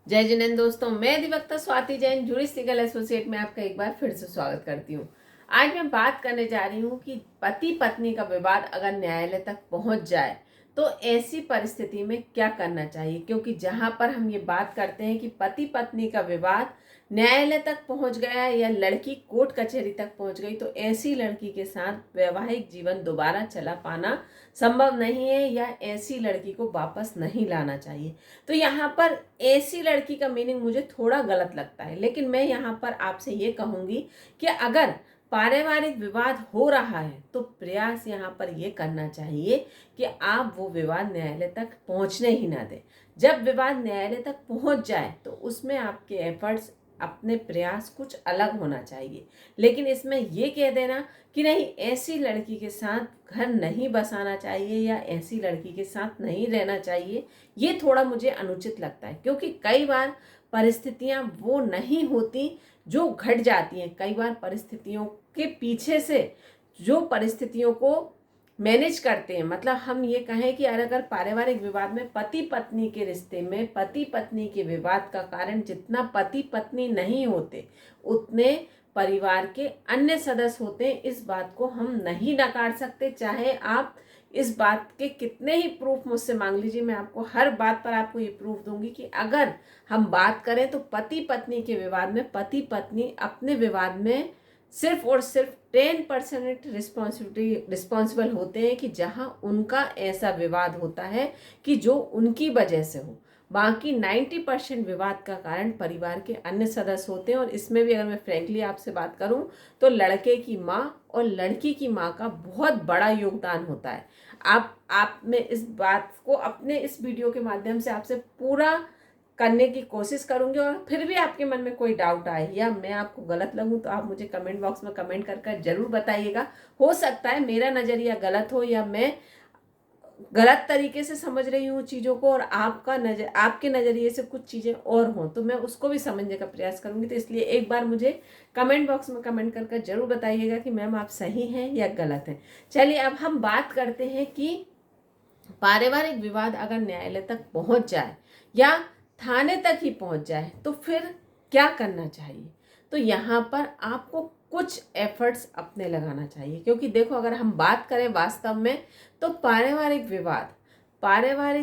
जय जिनेंद्र दोस्तों, मैं अधिवक्ता Swati Jain jurist legal associate में आपका एक बार फिर से स्वागत करती हूँ। आज मैं बात करने जा रही हूँ कि पति पत्नी का विवाद अगर न्यायालय तक पहुँच जाए तो ऐसी परिस्थिति में क्या करना चाहिए। क्योंकि जहाँ पर हम ये बात करते हैं कि पति पत्नी का विवाद न्यायालय तक पहुँच गया या लड़की कोर्ट कचहरी तक पहुँच गई तो ऐसी लड़की के साथ वैवाहिक जीवन दोबारा चला पाना संभव नहीं है या ऐसी लड़की को वापस नहीं लाना चाहिए। तो यहाँ पर ऐसी लड़की का मीनिंग मुझे थोड़ा गलत लगता है, लेकिन मैं यहाँ पर आपसे ये कहूँगी कि अगर पारिवारिक विवाद हो रहा है तो प्रयास यहाँ पर ये करना चाहिए कि आप वो विवाद न्यायालय तक पहुँचने ही ना दें। जब विवाद न्यायालय तक पहुँच जाए तो उसमें आपके एफर्ट्स, अपने प्रयास कुछ अलग होना चाहिए। लेकिन इसमें ये कह देना कि नहीं, ऐसी लड़की के साथ घर नहीं बसाना चाहिए या ऐसी लड़की के साथ नहीं रहना चाहिए, ये थोड़ा मुझे अनुचित लगता है। क्योंकि कई बार परिस्थितियां वो नहीं होती जो घट जाती हैं। कई बार परिस्थितियों के पीछे से जो परिस्थितियों को मैनेज करते हैं, मतलब हम ये कहें कि अगर पारिवारिक विवाद में पति पत्नी के रिश्ते में पति पत्नी के विवाद का कारण जितना पति पत्नी नहीं होते उतने परिवार के अन्य सदस्य होते हैं, इस बात को हम नहीं नकार सकते। चाहे आप इस बात के कितने ही प्रूफ मुझसे मांग लीजिए, मैं आपको हर बात पर आपको ये प्रूफ दूंगी कि अगर हम बात करें तो पति पत्नी के विवाद में पति पत्नी अपने विवाद में सिर्फ और सिर्फ 10% रिस्पॉन्सिबल होते हैं कि जहां उनका ऐसा विवाद होता है कि जो उनकी वजह से हो। बाकी 90% विवाद का कारण परिवार के अन्य सदस्य होते हैं। और इसमें भी अगर मैं फ्रैंकली आपसे बात करूं तो लड़के की माँ और लड़की की माँ का बहुत बड़ा योगदान होता है। आप मैं इस बात को अपने इस वीडियो के माध्यम से आपसे पूरा करने की कोशिश करूंगी। और फिर भी आपके मन में कोई डाउट आए या मैं आपको गलत लगूं तो आप मुझे कमेंट बॉक्स में कमेंट कर जरूर बताइएगा। हो सकता है मेरा नज़रिया गलत हो या मैं गलत तरीके से समझ रही हूँ चीज़ों को और आपके नज़रिए से कुछ चीज़ें और हों, तो मैं उसको भी समझने का प्रयास करूंगी। तो इसलिए एक बार मुझे कमेंट बॉक्स में कमेंट कर जरूर बताइएगा कि मैम आप सही हैं या गलत हैं। चलिए अब हम बात करते हैं कि पारिवारिक विवाद अगर न्यायालय तक पहुंच जाए या थाने तक ही पहुंच जाए तो फिर क्या करना चाहिए। तो यहाँ पर आपको कुछ एफर्ट्स अपने लगाना चाहिए। क्योंकि देखो, अगर हम बात करें वास्तव में तो पारिवारिक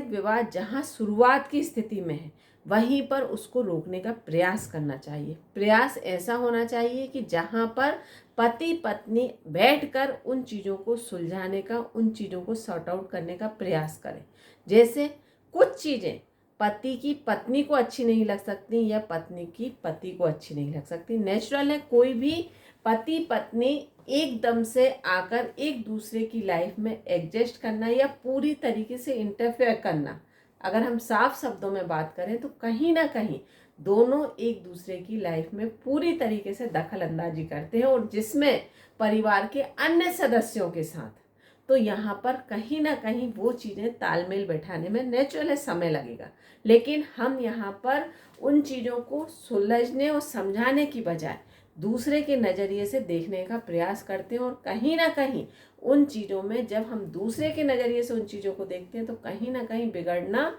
विवाद जहाँ शुरुआत की स्थिति में है वहीं पर उसको रोकने का प्रयास करना चाहिए। प्रयास ऐसा होना चाहिए कि जहाँ पर पति पत्नी बैठकर उन चीज़ों को सुलझाने का, उन चीज़ों को सॉर्ट आउट करने का प्रयास करें। जैसे कुछ चीज़ें पति की पत्नी को अच्छी नहीं लग सकती या पत्नी की पति को अच्छी नहीं लग सकती। नेचुरल है, कोई भी पति पत्नी एकदम से आकर एक दूसरे की लाइफ में एडजस्ट करना या पूरी तरीके से इंटरफेयर करना, अगर हम साफ शब्दों में बात करें तो कहीं ना कहीं दोनों एक दूसरे की लाइफ में पूरी तरीके से दखल अंदाजी करते हैं और जिसमें परिवार के अन्य सदस्यों के साथ। तो यहाँ पर कहीं ना कहीं वो चीज़ें तालमेल बैठाने में नेचुरल है समय लगेगा। लेकिन हम यहाँ पर उन चीज़ों को सुलझने और समझाने की बजाय दूसरे के नज़रिए से देखने का प्रयास करते हैं। और कहीं ना कहीं उन चीज़ों में जब हम दूसरे के नज़रिए से उन चीज़ों को देखते हैं तो कहीं ना कहीं बिगड़ना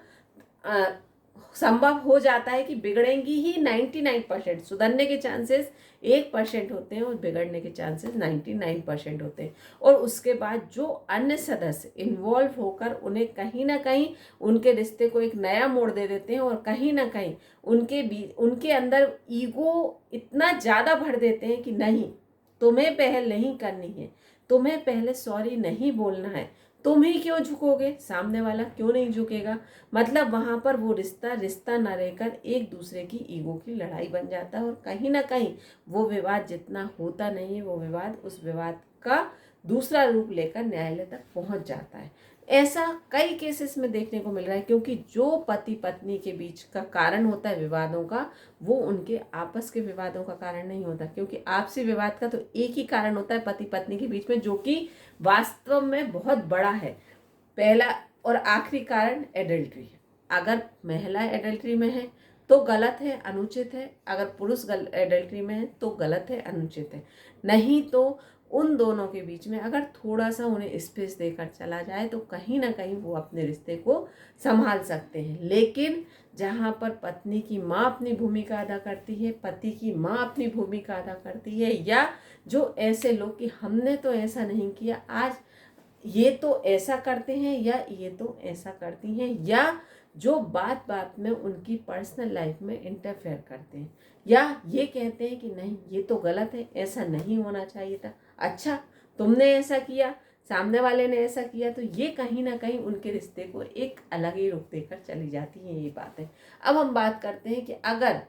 संभव हो जाता है कि बिगड़ेंगी ही। 99% सुधरने के चांसेस 1% होते हैं और बिगड़ने के चांसेस 99% होते हैं। और उसके बाद जो अन्य सदस्य इन्वॉल्व होकर उन्हें कहीं ना कहीं उनके रिश्ते को एक नया मोड़ दे देते हैं और कहीं ना कहीं उनके अंदर ईगो इतना ज़्यादा भर देते हैं कि नहीं, तुम्हें पहल नहीं करनी है, तुम्हें पहले सॉरी नहीं बोलना है, तुम ही क्यों झुकोगे, सामने वाला क्यों नहीं झुकेगा। मतलब वहाँ पर वो रिश्ता ना रहकर एक दूसरे की ईगो की लड़ाई बन जाता है और कहीं ना कहीं वो विवाद जितना होता नहीं है, वो विवाद उस विवाद का दूसरा रूप लेकर न्यायालय तक पहुँच जाता है। ऐसा कई केसेस में देखने को मिल रहा है। क्योंकि जो पति पत्नी के बीच का कारण होता है विवादों का, वो उनके आपस के विवादों का कारण नहीं होता। क्योंकि आपसी विवाद का तो एक ही कारण होता है पति पत्नी के बीच में, जो कि वास्तव में बहुत बड़ा है। पहला और आखिरी कारण एडल्ट्री है। अगर महिला एडल्ट्री में है तो गलत है, अनुचित है। अगर पुरुष एडल्ट्री में है तो गलत है, अनुचित है। नहीं तो उन दोनों के बीच में अगर थोड़ा सा उन्हें स्पेस देकर चला जाए तो कहीं ना कहीं वो अपने रिश्ते को संभाल सकते हैं। लेकिन जहाँ पर पत्नी की माँ अपनी भूमिका अदा करती है, पति की माँ अपनी भूमिका अदा करती है, या जो ऐसे लोग कि हमने तो ऐसा नहीं किया, आज ये तो ऐसा करते हैं या ये तो ऐसा करती हैं, या जो बात बात में उनकी पर्सनल लाइफ में इंटरफेयर करते हैं, या ये कहते हैं कि नहीं ये तो गलत है, ऐसा नहीं होना चाहिए था, अच्छा तुमने ऐसा किया, सामने वाले ने ऐसा किया, तो ये कहीं ना कहीं उनके रिश्ते को एक अलग ही रुख देकर चली जाती हैं ये बातें। अब हम बात करते हैं कि अगर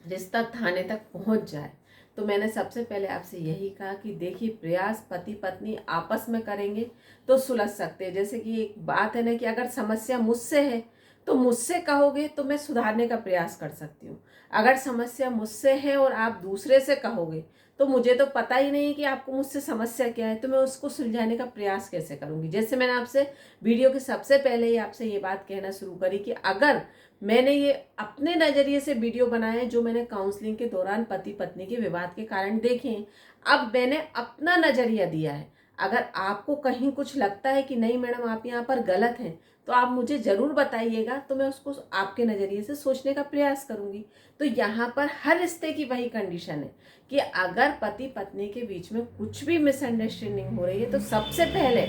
रिश्ता थाने तक पहुंच जाए, तो मैंने सबसे पहले आपसे यही कहा कि देखिए, प्रयास पति पत्नी आपस में करेंगे तो सुलझ सकते हैं। जैसे कि एक बात है ना कि अगर समस्या मुझसे है तो मुझसे कहोगे तो मैं सुधारने का प्रयास कर सकती हूँ। अगर समस्या मुझसे है और आप दूसरे से कहोगे तो मुझे तो पता ही नहीं कि आपको मुझसे समस्या क्या है, तो मैं उसको सुलझाने का प्रयास कैसे करूँगी। जैसे मैंने आपसे वीडियो के सबसे पहले ही आपसे ये बात कहना शुरू करी कि अगर मैंने ये अपने नज़रिए से वीडियो बनाया है जो मैंने काउंसलिंग के दौरान पति पत्नी के विवाद के कारण देखे हैं, अब मैंने अपना नज़रिया दिया है। अगर आपको कहीं कुछ लगता है कि नहीं मैडम आप यहाँ पर गलत हैं, तो आप मुझे ज़रूर बताइएगा, तो मैं उसको आपके नज़रिए से सोचने का प्रयास करूँगी। तो यहाँ पर हर रिश्ते की वही कंडीशन है कि अगर पति पत्नी के बीच में कुछ भी मिसअंडरस्टैंडिंग हो रही है, तो सबसे पहले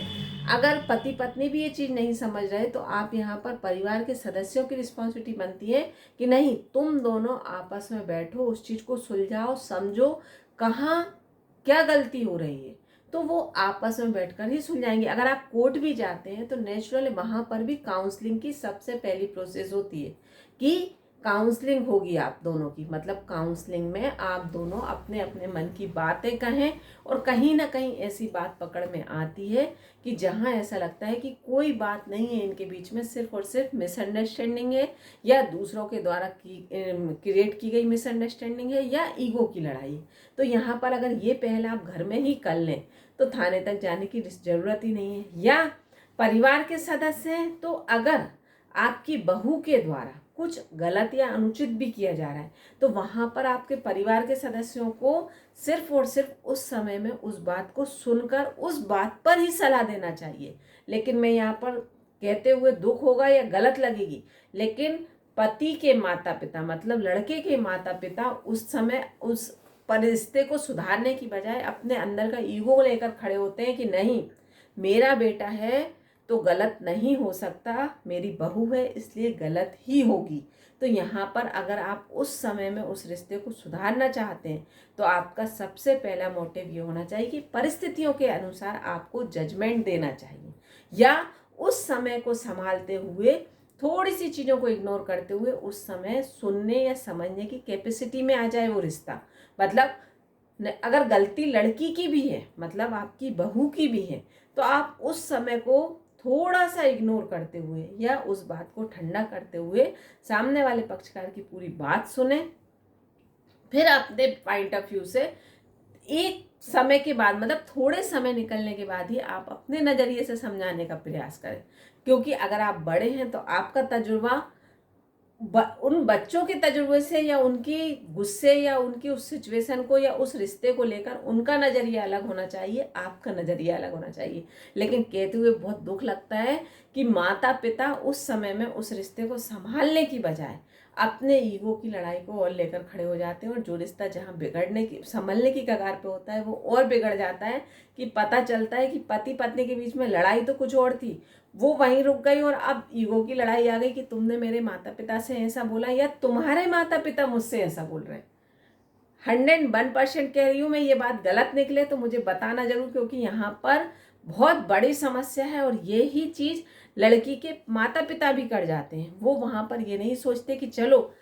अगर पति पत्नी भी ये चीज़ नहीं समझ रहे, तो आप यहाँ पर परिवार के सदस्यों की रिस्पॉन्सिबिलिटी बनती है कि नहीं, तुम दोनों आपस में बैठो, उस चीज़ को सुलझाओ, समझो कहाँ क्या गलती हो रही है, तो वो आपस में बैठकर ही सुलझाएंगे। अगर आप कोर्ट भी जाते हैं तो नेचुरल वहाँ पर भी काउंसलिंग की सबसे पहली प्रोसेस होती है कि काउंसलिंग होगी आप दोनों की, मतलब काउंसलिंग में आप दोनों अपने अपने मन की बातें कहें, और कहीं ना कहीं ऐसी बात पकड़ में आती है कि जहाँ ऐसा लगता है कि कोई बात नहीं है इनके बीच में, सिर्फ और सिर्फ मिसअंडरस्टैंडिंग है, या दूसरों के द्वारा क्रिएट की गई मिसअंडरस्टैंडिंग है, या ईगो की लड़ाई। तो यहाँ पर अगर ये पहला आप घर में ही कर लें तो थाने तक जाने की ज़रूरत ही नहीं है। या परिवार के सदस्य हैं, तो अगर आपकी बहू के द्वारा कुछ गलत या अनुचित भी किया जा रहा है, तो वहाँ पर आपके परिवार के सदस्यों को सिर्फ और सिर्फ उस समय में उस बात को सुनकर उस बात पर ही सलाह देना चाहिए। लेकिन मैं यहाँ पर कहते हुए दुख होगा या गलत लगेगी, लेकिन पति के माता पिता मतलब लड़के के माता पिता उस समय उस परिस्थिति को सुधारने की बजाय अपने अंदर का ईगो लेकर खड़े होते हैं कि नहीं, मेरा बेटा है तो गलत नहीं हो सकता, मेरी बहू है इसलिए गलत ही होगी। तो यहाँ पर अगर आप उस समय में उस रिश्ते को सुधारना चाहते हैं, तो आपका सबसे पहला मोटिव ये होना चाहिए कि परिस्थितियों के अनुसार आपको जजमेंट देना चाहिए, या उस समय को संभालते हुए थोड़ी सी चीज़ों को इग्नोर करते हुए उस समय सुनने या समझने की कैपेसिटी में आ जाए वो रिश्ता। मतलब अगर गलती लड़की की भी है, मतलब आपकी बहू की भी है, तो आप उस समय को थोड़ा सा इग्नोर करते हुए या उस बात को ठंडा करते हुए सामने वाले पक्षकार की पूरी बात सुने, फिर अपने पॉइंट ऑफ व्यू से एक समय के बाद, मतलब थोड़े समय निकलने के बाद ही आप अपने नज़रिए से समझाने का प्रयास करें। क्योंकि अगर आप बड़े हैं तो आपका तजुर्बा उन बच्चों के तजुर्बे से या उनकी गुस्से या उनकी उस सिचुएशन को या उस रिश्ते को लेकर उनका नज़रिया अलग होना चाहिए, आपका नज़रिया अलग होना चाहिए। लेकिन कहते हुए बहुत दुख लगता है कि माता पिता उस समय में उस रिश्ते को संभालने की बजाय अपने ईगो की लड़ाई को और लेकर खड़े हो जाते हैं, और जो रिश्ता जहाँ बिगड़ने की संभलने की कगार पे होता है वो और बिगड़ जाता है कि पता चलता है कि पति पत्नी के बीच में लड़ाई तो कुछ और थी, वो वहीं रुक गई, और अब ईगो की लड़ाई आ गई कि तुमने मेरे माता पिता से ऐसा बोला या तुम्हारे माता पिता मुझसे ऐसा बोल रहे हैं। 101% कह रही हूँ मैं, ये बात गलत निकले तो मुझे बताना जरूर, क्योंकि यहाँ पर बहुत बड़ी समस्या है। और ये ही चीज़ लड़की के माता पिता भी कर जाते हैं, वो वहाँ पर ये नहीं सोचते कि चलो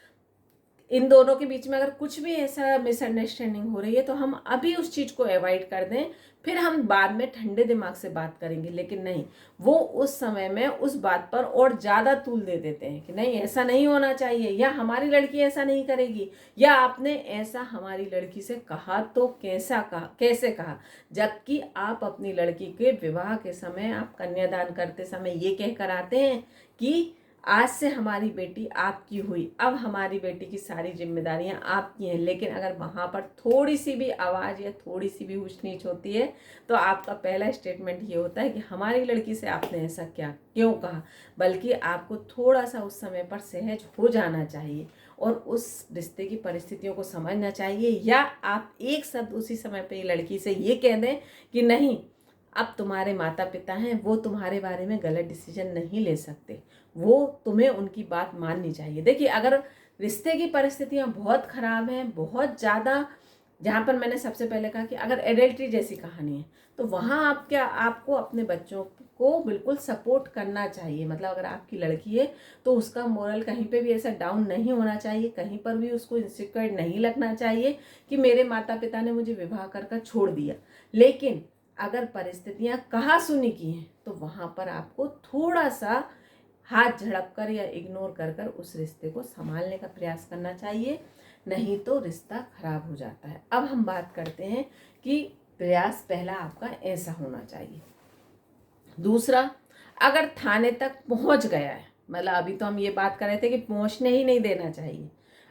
इन दोनों के बीच में अगर कुछ भी ऐसा मिसअंडरस्टैंडिंग हो रही है तो हम अभी उस चीज़ को अवॉइड कर दें, फिर हम बाद में ठंडे दिमाग से बात करेंगे। लेकिन नहीं, वो उस समय में उस बात पर और ज़्यादा तूल दे देते हैं कि नहीं ऐसा नहीं होना चाहिए, या हमारी लड़की ऐसा नहीं करेगी, या आपने ऐसा हमारी लड़की से कहा तो कैसे कहा। जबकि आप अपनी लड़की के विवाह के समय, आप कन्यादान करते समय ये कह कर आते हैं कि आज से हमारी बेटी आपकी हुई, अब हमारी बेटी की सारी जिम्मेदारियां आपकी हैं। लेकिन अगर वहाँ पर थोड़ी सी भी आवाज़ या थोड़ी सी भी ऊंच नीच होती है तो आपका पहला स्टेटमेंट ये होता है कि हमारी लड़की से आपने ऐसा क्या क्यों कहा। बल्कि आपको थोड़ा सा उस समय पर सहज हो जाना चाहिए और उस रिश्ते की परिस्थितियों को समझना चाहिए, या आप एक शब्द उसी समय पर लड़की से ये कह दें कि नहीं, अब तुम्हारे माता पिता हैं, वो तुम्हारे बारे में गलत डिसीजन नहीं ले सकते, वो तुम्हें उनकी बात माननी चाहिए। देखिए, अगर रिश्ते की परिस्थितियां बहुत ख़राब हैं, बहुत ज़्यादा, जहाँ पर मैंने सबसे पहले कहा कि अगर एडल्ट्री जैसी कहानी है तो वहाँ आपको अपने बच्चों को बिल्कुल सपोर्ट करना चाहिए। मतलब अगर आपकी लड़की है तो उसका मोरल कहीं पे भी ऐसा डाउन नहीं होना चाहिए, कहीं पर भी उसको इनसिक्योर नहीं लगना चाहिए कि मेरे माता पिता ने मुझे विवाह कर छोड़ दिया। लेकिन अगर परिस्थितियां कहा सुनी की हैं तो वहाँ पर आपको थोड़ा सा हाथ झड़प कर या इग्नोर कर उस रिश्ते को संभालने का प्रयास करना चाहिए, नहीं तो रिश्ता खराब हो जाता है। अब हम बात करते हैं कि प्रयास पहला आपका ऐसा होना चाहिए। दूसरा, अगर थाने तक पहुंच गया है, मतलब अभी तो हम ये बात कर रहे थे कि पहुंचने ही नहीं देना चाहिए,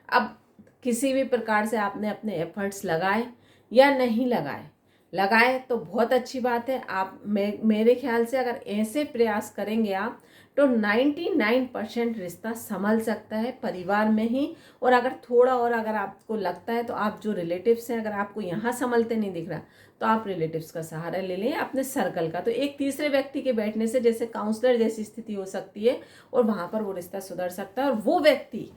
अब किसी भी प्रकार से आपने अपने एफर्ट्स लगाए या नहीं लगाए तो बहुत अच्छी बात है। आप मेरे ख्याल से अगर ऐसे प्रयास करेंगे आप तो 99% रिश्ता संभल सकता है परिवार में ही। और अगर थोड़ा और अगर आपको लगता है तो आप जो रिलेटिव्स हैं, अगर आपको यहाँ संभलते नहीं दिख रहा तो आप रिलेटिव्स का सहारा ले लें, अपने सर्कल का। तो एक तीसरे व्यक्ति के बैठने से जैसे काउंसलर जैसी स्थिति हो सकती है और वहाँ पर वो रिश्ता सुधर सकता है। और वो व्यक्ति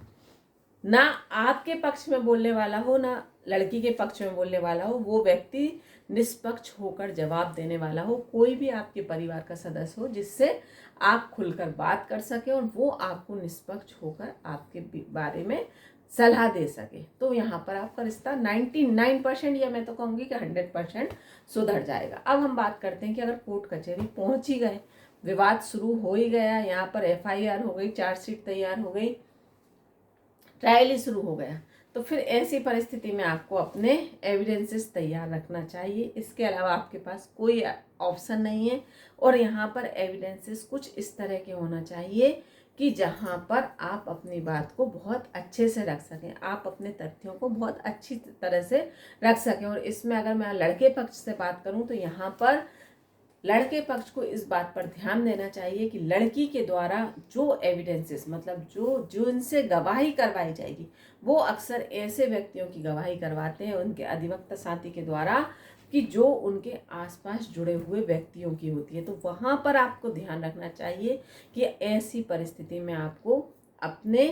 ना आपके पक्ष में बोलने वाला हो ना लड़की के पक्ष में बोलने वाला हो, वो व्यक्ति निष्पक्ष होकर जवाब देने वाला हो, कोई भी आपके परिवार का सदस्य हो जिससे आप खुलकर बात कर सके और वो आपको निष्पक्ष होकर आपके बारे में सलाह दे सके। तो यहाँ पर आपका रिश्ता 99% या मैं तो कहूँगी कि 100% सुधर जाएगा। अब हम बात करते हैं कि अगर कोर्ट कचहरी पहुँच ही गए, विवाद शुरू हो ही गया, यहाँ पर FIR हो गई, चार्जशीट तैयार हो गई, ट्रायल ही शुरू हो गया, तो फिर ऐसी परिस्थिति में आपको अपने एविडेंसेस तैयार रखना चाहिए। इसके अलावा आपके पास कोई ऑप्शन नहीं है। और यहाँ पर एविडेंसेस कुछ इस तरह के होना चाहिए कि जहाँ पर आप अपनी बात को बहुत अच्छे से रख सकें, आप अपने तथ्यों को बहुत अच्छी तरह से रख सकें। और इसमें अगर मैं लड़के पक्ष से बात करूँ तो यहाँ पर लड़के पक्ष को इस बात पर ध्यान देना चाहिए कि लड़की के द्वारा जो एविडेंसेस, मतलब जो इनसे गवाही करवाई जाएगी, वो अक्सर ऐसे व्यक्तियों की गवाही करवाते हैं उनके अधिवक्ता साथी के द्वारा कि जो उनके आसपास जुड़े हुए व्यक्तियों की होती है। तो वहाँ पर आपको ध्यान रखना चाहिए कि ऐसी परिस्थिति में आपको अपने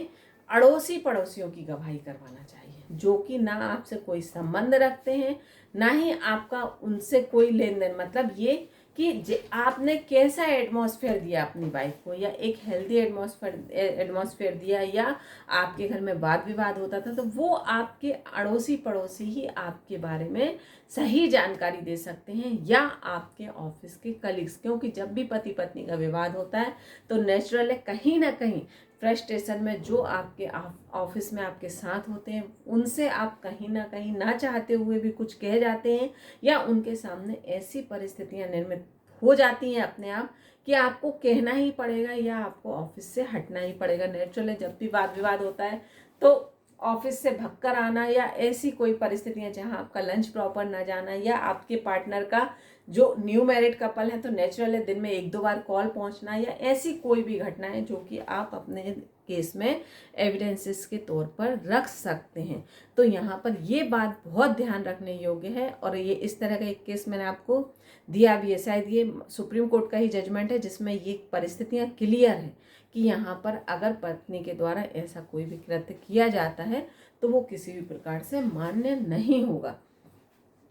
अड़ोसी पड़ोसियों की गवाही करवाना चाहिए, जो कि ना आपसे कोई संबंध रखते हैं, ना ही आपका उनसे कोई लेन देन। मतलब ये कि आपने कैसा एटमॉस्फेयर दिया अपनी वाइफ को, या एक हेल्दी एटमॉस्फेयर दिया, या आपके घर में वाद विवाद होता था, तो वो आपके अड़ोसी पड़ोसी ही आपके बारे में सही जानकारी दे सकते हैं, या आपके ऑफिस के कलीग्स। क्योंकि जब भी पति पत्नी का विवाद होता है तो नेचुरल है कहीं ना कहीं फ्रस्ट्रेशन में जो आपके ऑफिस में आपके साथ होते हैं उनसे आप कहीं ना कहीं ना चाहते हुए भी कुछ कह जाते हैं, या उनके सामने ऐसी परिस्थितियां निर्मित हो जाती हैं अपने आप कि आपको कहना ही पड़ेगा या आपको ऑफिस से हटना ही पड़ेगा। नेचुरल है, जब भी वाद विवाद होता है तो ऑफिस से भगकर आना, या ऐसी कोई परिस्थितियां जहां आपका लंच प्रॉपर ना जाना, या आपके पार्टनर का जो न्यू मैरिड कपल है तो नेचुरल है दिन में 1-2 बार कॉल पहुंचना, या ऐसी कोई भी घटना है जो कि आप अपने केस में एविडेंसेस के तौर पर रख सकते हैं। तो यहाँ पर ये बात बहुत ध्यान रखने योग्य है। और ये इस तरह का एक केस मैंने आपको दिया भी है, शायद ये सुप्रीम कोर्ट का ही जजमेंट है जिसमें ये परिस्थितियाँ क्लियर है कि यहाँ पर अगर पत्नी के द्वारा ऐसा कोई भी कृत्य किया जाता है तो वो किसी भी प्रकार से मान्य नहीं होगा।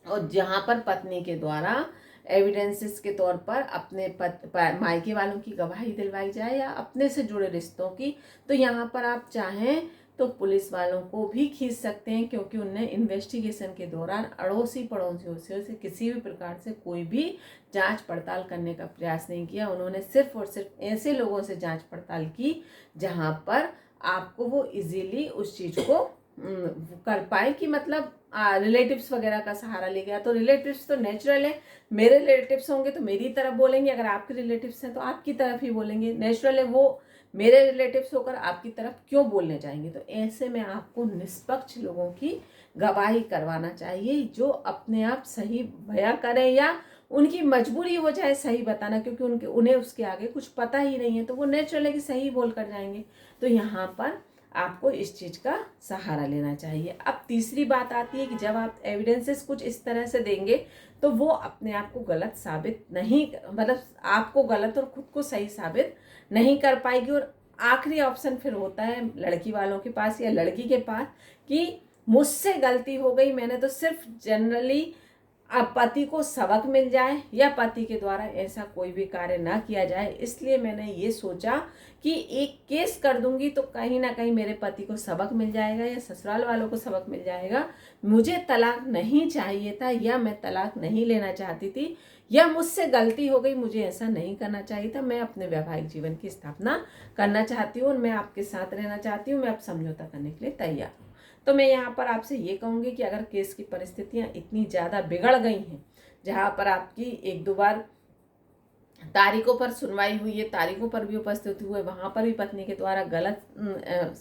और जहाँ पर पत्नी के द्वारा एविडेंसेस के तौर पर अपने मायके वालों की गवाही दिलवाई जाए या अपने से जुड़े रिश्तों की, तो यहाँ पर आप चाहें तो पुलिस वालों को भी खींच सकते हैं, क्योंकि उनने इन्वेस्टिगेशन के दौरान अड़ोसी पड़ोसियों से किसी भी प्रकार से कोई भी जांच पड़ताल करने का प्रयास नहीं किया। उन्होंने सिर्फ और सिर्फ ऐसे लोगों से जांच पड़ताल की जहां पर आपको वो इजीली उस चीज़ को कर पाए कि मतलब रिलेटिव्स वगैरह का सहारा ले गया। तो रिलेटिव्स तो नेचुरल है, मेरे रिलेटिव्स होंगे तो मेरी तरफ बोलेंगे, अगर आपके रिलेटिव्स हैं तो आपकी तरफ ही बोलेंगे, नेचुरल है। वो मेरे रिलेटिव्स होकर आपकी तरफ क्यों बोलने जाएंगे। तो ऐसे में आपको निष्पक्ष लोगों की गवाही करवाना चाहिए, जो अपने आप सही बयां करें या उनकी मजबूरी हो जाए सही बताना, क्योंकि उन्हें उसके आगे कुछ पता ही नहीं है, तो वो नेचुरल है कि सही बोल कर जाएंगे। तो यहाँ पर आपको इस चीज़ का सहारा लेना चाहिए। अब तीसरी बात आती है कि जब आप एविडेंसेस कुछ इस तरह से देंगे तो वो अपने आप को गलत साबित नहीं, मतलब आपको गलत और खुद को सही साबित नहीं कर पाएगी। और आखिरी ऑप्शन फिर होता है लड़की वालों के पास या लड़की के पास कि मुझसे गलती हो गई, मैंने तो सिर्फ जनरली अब पति को सबक मिल जाए या पति के द्वारा ऐसा कोई भी कार्य ना किया जाए, इसलिए मैंने ये सोचा कि एक केस कर दूंगी तो कहीं ना कहीं मेरे पति को सबक मिल जाएगा या ससुराल वालों को सबक मिल जाएगा। मुझे तलाक नहीं चाहिए था, या मैं तलाक नहीं लेना चाहती थी, या मुझसे गलती हो गई, मुझे ऐसा नहीं करना चाहिए था। मैं अपने वैवाहिक जीवन की स्थापना करना चाहती हूँ और मैं आपके साथ रहना चाहती हूँ, मैं अब समझौता करने के लिए तैयार हूँ। तो मैं यहाँ पर आपसे ये कहूँगी कि अगर केस की परिस्थितियाँ इतनी ज़्यादा बिगड़ गई हैं, जहाँ पर आपकी एक दो बार तारीखों पर सुनवाई हुई है, तारीखों पर भी उपस्थित हुए, वहाँ पर भी पत्नी के द्वारा गलत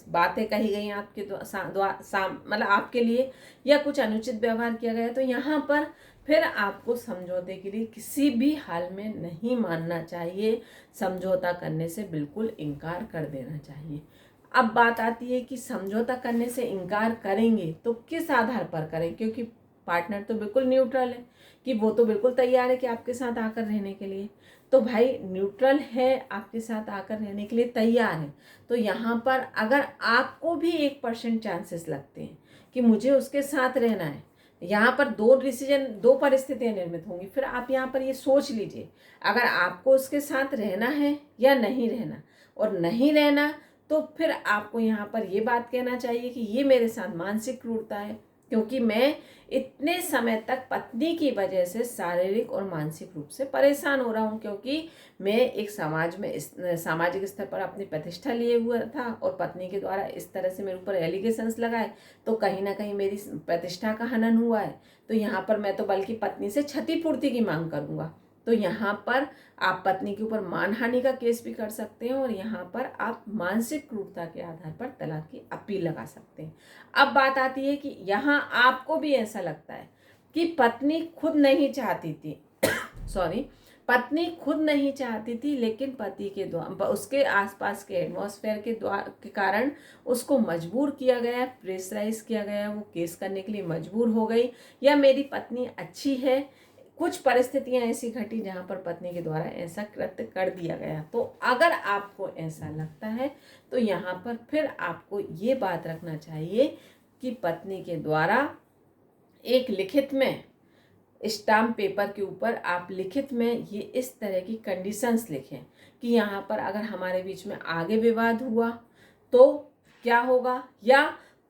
बातें कही गई आपके मतलब आपके लिए, या कुछ अनुचित व्यवहार किया गया, तो यहाँ पर फिर आपको समझौते के लिए किसी भी हाल में नहीं मानना चाहिए। समझौता करने से बिल्कुल इनकार कर देना चाहिए। अब बात आती है कि समझौता करने से इनकार करेंगे तो किस आधार पर करें, क्योंकि पार्टनर तो बिल्कुल न्यूट्रल है कि वो तो बिल्कुल तैयार है कि आपके साथ आकर रहने के लिए। तो भाई न्यूट्रल है, आपके साथ आकर रहने के लिए तैयार है, तो यहाँ पर अगर आपको भी 1% चांसेस लगते हैं कि मुझे उसके साथ रहना है, यहाँ पर दो परिस्थितियाँ निर्मित होंगी। फिर आप यहाँ पर ये सोच लीजिए, अगर आपको उसके साथ रहना है या नहीं रहना, और नहीं रहना तो फिर आपको यहाँ पर ये बात कहना चाहिए कि ये मेरे साथ मानसिक क्रूरता है, क्योंकि मैं इतने समय तक पत्नी की वजह से शारीरिक और मानसिक रूप से परेशान हो रहा हूँ, क्योंकि मैं एक सामाजिक स्तर पर अपनी प्रतिष्ठा लिए हुआ था और पत्नी के द्वारा इस तरह से मेरे ऊपर एलिगेशंस लगाए, तो कहीं ना कहीं मेरी प्रतिष्ठा का हनन हुआ है। तो यहाँ पर मैं तो बल्कि पत्नी से क्षतिपूर्ति की मांग करूँगा। तो यहाँ पर आप पत्नी के ऊपर मानहानि का केस भी कर सकते हैं, और यहाँ पर आप मानसिक क्रूरता के आधार पर तलाक की अपील लगा सकते हैं। अब बात आती है कि यहाँ आपको भी ऐसा लगता है कि पत्नी खुद नहीं चाहती थी पत्नी खुद नहीं चाहती थी, लेकिन पति के द्वारा उसके आसपास के एटमॉस्फेयर के कारण उसको मजबूर किया गया, प्रेशराइज किया गया, वो केस करने के लिए मजबूर हो गई, या मेरी पत्नी अच्छी है, कुछ परिस्थितियां ऐसी घटी जहां पर पत्नी के द्वारा ऐसा कृत्य कर दिया गया। तो अगर आपको ऐसा लगता है तो यहाँ पर फिर आपको ये बात रखना चाहिए कि पत्नी के द्वारा एक लिखित में स्टाम्प पेपर के ऊपर आप लिखित में ये इस तरह की कंडीशंस लिखें कि यहाँ पर अगर हमारे बीच में आगे विवाद हुआ तो क्या होगा, या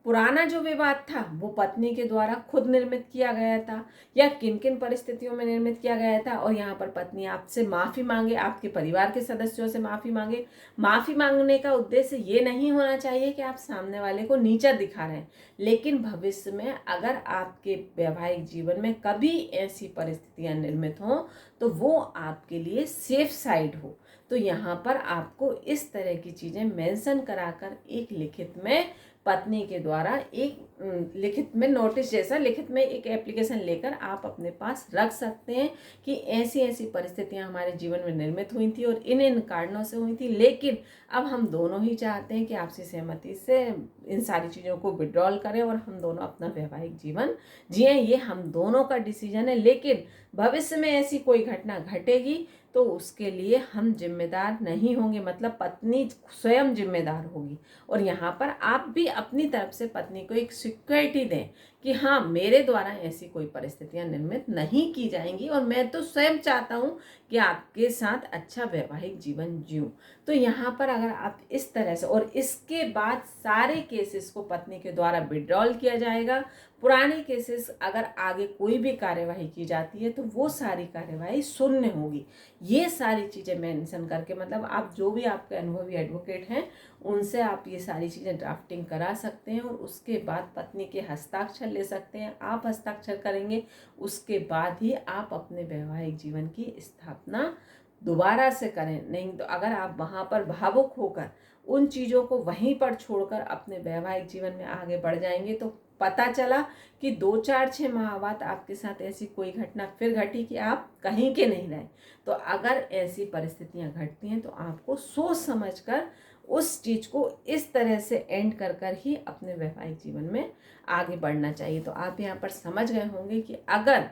पुराना जो विवाद था वो पत्नी के द्वारा खुद निर्मित किया गया था या किन किन परिस्थितियों में निर्मित किया गया था, और यहाँ पर पत्नी आपसे माफ़ी मांगे, आपके परिवार के सदस्यों से माफ़ी मांगे। माफ़ी मांगने का उद्देश्य ये नहीं होना चाहिए कि आप सामने वाले को नीचा दिखा रहे हैं, लेकिन भविष्य में अगर आपके वैवाहिक जीवन में कभी ऐसी परिस्थितियां निर्मित हों तो वो आपके लिए सेफ साइड हो। तो यहाँ पर आपको इस तरह की चीज़ें मेंशन कराकर एक लिखित में पत्नी के द्वारा एक लिखित में नोटिस जैसा लिखित में एक एप्लीकेशन लेकर आप अपने पास रख सकते हैं कि ऐसी ऐसी परिस्थितियां हमारे जीवन में निर्मित हुई थी और इन इन कारणों से हुई थी, लेकिन अब हम दोनों ही चाहते हैं कि आपसी सहमति से इन सारी चीज़ों को विड्रॉल करें और हम दोनों अपना वैवाहिक जीवन जिएं। ये हम दोनों का डिसीजन है, लेकिन भविष्य में ऐसी कोई घटना घटेगी तो उसके लिए हम जिम्मेदार नहीं होंगे, मतलब पत्नी स्वयं जिम्मेदार होगी। और यहाँ पर आप भी अपनी तरफ से पत्नी को एक सिक्योरिटी दें कि हाँ, मेरे द्वारा ऐसी कोई परिस्थितियाँ निर्मित नहीं की जाएंगी और मैं तो स्वयं चाहता हूँ कि आपके साथ अच्छा वैवाहिक जीवन जीऊँ। तो यहाँ पर अगर आप इस तरह से, और इसके बाद सारे केसेस को पत्नी के द्वारा विड्रॉल किया जाएगा। पुराने केसेस अगर आगे कोई भी कार्यवाही की जाती है तो वो सारी कार्यवाही शून्य होगी। ये सारी चीज़ें मेंशन करके, मतलब आप जो भी आपके अनुभवी एडवोकेट हैं उनसे आप ये सारी चीज़ें ड्राफ्टिंग करा सकते हैं और उसके बाद पत्नी के हस्ताक्षर ले सकते हैं। आप हस्ताक्षर करेंगे, उसके बाद ही आप अपने वैवाहिक जीवन की स्थापना दोबारा से करें। नहीं तो अगर आप वहाँ पर भावुक होकर उन चीज़ों को वहीं पर छोड़कर अपने वैवाहिक जीवन में आगे बढ़ जाएंगे तो पता चला कि 2-4-6 माह बाद आपके साथ ऐसी कोई घटना फिर घटी कि आप कहीं के नहीं रहे। तो अगर ऐसी परिस्थितियां घटती हैं तो आपको सोच समझकर उस चीज़ को इस तरह से एंड कर कर ही अपने वैवाहिक जीवन में आगे बढ़ना चाहिए। तो आप यहाँ पर समझ गए होंगे कि अगर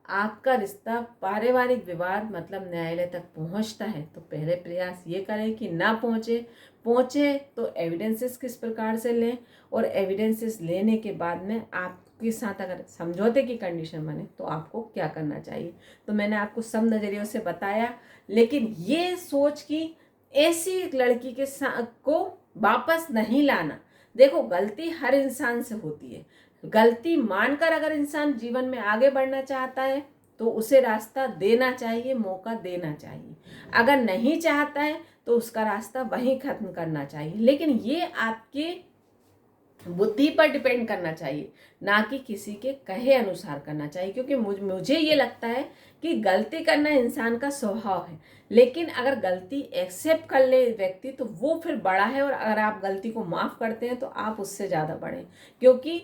आपका रिश्ता पारिवारिक विवाद मतलब न्यायालय तक पहुंचता है तो पहले प्रयास ये करें कि ना पहुंचे तो एविडेंसेस किस प्रकार से लें, और एविडेंसेस लेने के बाद में आपके साथ अगर समझौते की कंडीशन बने तो आपको क्या करना चाहिए। तो मैंने आपको सब नज़रियों से बताया, लेकिन ये सोच कि ऐसी एक लड़की के साथ को वापस नहीं लाना। देखो, गलती हर इंसान से होती है, गलती मानकर अगर इंसान जीवन में आगे बढ़ना चाहता है तो उसे रास्ता देना चाहिए, मौका देना चाहिए। अगर नहीं चाहता है तो उसका रास्ता वहीं खत्म करना चाहिए। लेकिन ये आपके बुद्धि पर डिपेंड करना चाहिए, ना कि किसी के कहे अनुसार करना चाहिए। क्योंकि मुझे ये लगता है कि गलती करना इंसान का स्वभाव है, लेकिन अगर गलती एक्सेप्ट कर ले व्यक्ति तो वो फिर बड़ा है, और अगर आप गलती को माफ़ करते हैं तो आप उससे ज़्यादा बड़े। क्योंकि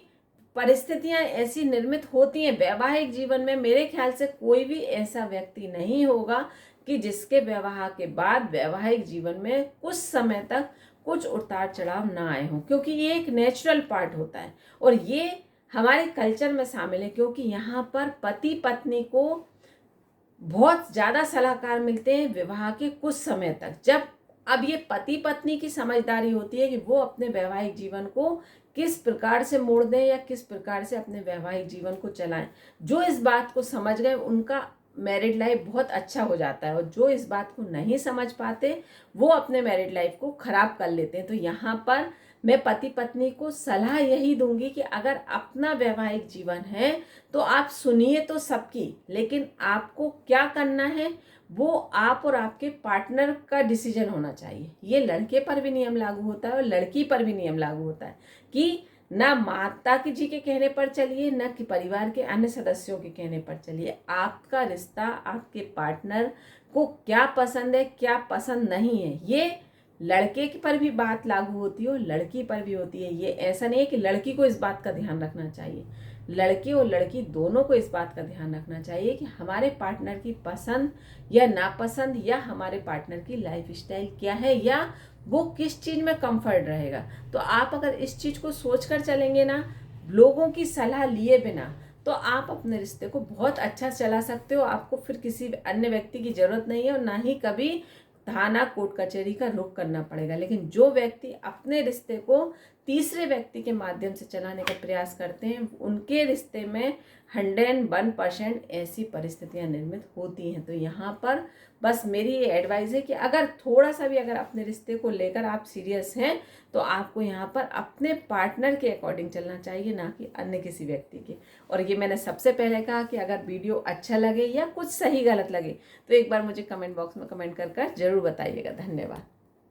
परिस्थितियां ऐसी निर्मित होती हैं वैवाहिक जीवन में। मेरे ख्याल से कोई भी ऐसा व्यक्ति नहीं होगा कि जिसके विवाह के बाद वैवाहिक जीवन में कुछ समय तक कुछ उतार चढ़ाव ना आए हों, क्योंकि ये एक नेचुरल पार्ट होता है और ये हमारे कल्चर में शामिल है। क्योंकि यहाँ पर पति पत्नी को बहुत ज़्यादा सलाहकार मिलते हैं विवाह के कुछ समय तक। जब अब ये पति पत्नी की समझदारी होती है कि वो अपने वैवाहिक जीवन को किस प्रकार से मोड़ दें या किस प्रकार से अपने वैवाहिक जीवन को चलाएं। जो इस बात को समझ गए उनका मैरिड लाइफ बहुत अच्छा हो जाता है, और जो इस बात को नहीं समझ पाते वो अपने मैरिड लाइफ को खराब कर लेते हैं। तो यहाँ पर मैं पति पत्नी को सलाह यही दूंगी कि अगर अपना वैवाहिक जीवन है तो आप सुनिए तो सबकी, लेकिन आपको क्या करना है वो आप और आपके पार्टनर का डिसीजन होना चाहिए। ये लड़के पर भी नियम लागू होता है और लड़की पर भी नियम लागू होता है कि ना माता जी के कहने पर चलिए, ना कि परिवार के अन्य सदस्यों के कहने पर चलिए। आपका रिश्ता आपके पार्टनर को क्या पसंद है क्या पसंद नहीं है, ये लड़के पर भी बात लागू होती है और लड़की पर भी होती है। ये ऐसा नहीं है कि लड़की को इस बात का ध्यान रखना चाहिए, लड़के और लड़की दोनों को इस बात का ध्यान रखना चाहिए कि हमारे पार्टनर की पसंद या नापसंद या हमारे पार्टनर की लाइफ स्टाइल क्या है या वो किस चीज़ में कंफर्ट रहेगा। तो आप अगर इस चीज़ को सोच कर चलेंगे ना, लोगों की सलाह लिए बिना, तो आप अपने रिश्ते को बहुत अच्छा चला सकते हो। आपको फिर किसी अन्य व्यक्ति की ज़रूरत नहीं है और ना ही कभी थाना कोर्ट कचहरी का रुख करना पड़ेगा। लेकिन जो व्यक्ति अपने रिश्ते को तीसरे व्यक्ति के माध्यम से चलाने का प्रयास करते हैं उनके रिश्ते में 101% ऐसी परिस्थितियां निर्मित होती हैं। तो यहाँ पर बस मेरी ये एडवाइस है कि अगर थोड़ा सा भी अगर अपने रिश्ते को लेकर आप सीरियस हैं तो आपको यहाँ पर अपने पार्टनर के अकॉर्डिंग चलना चाहिए, ना कि अन्य किसी व्यक्ति के। और ये मैंने सबसे पहले कहा कि अगर वीडियो अच्छा लगे या कुछ सही गलत लगे तो एक बार मुझे कमेंट बॉक्स में कमेंट कर जरूर बताइएगा। धन्यवाद।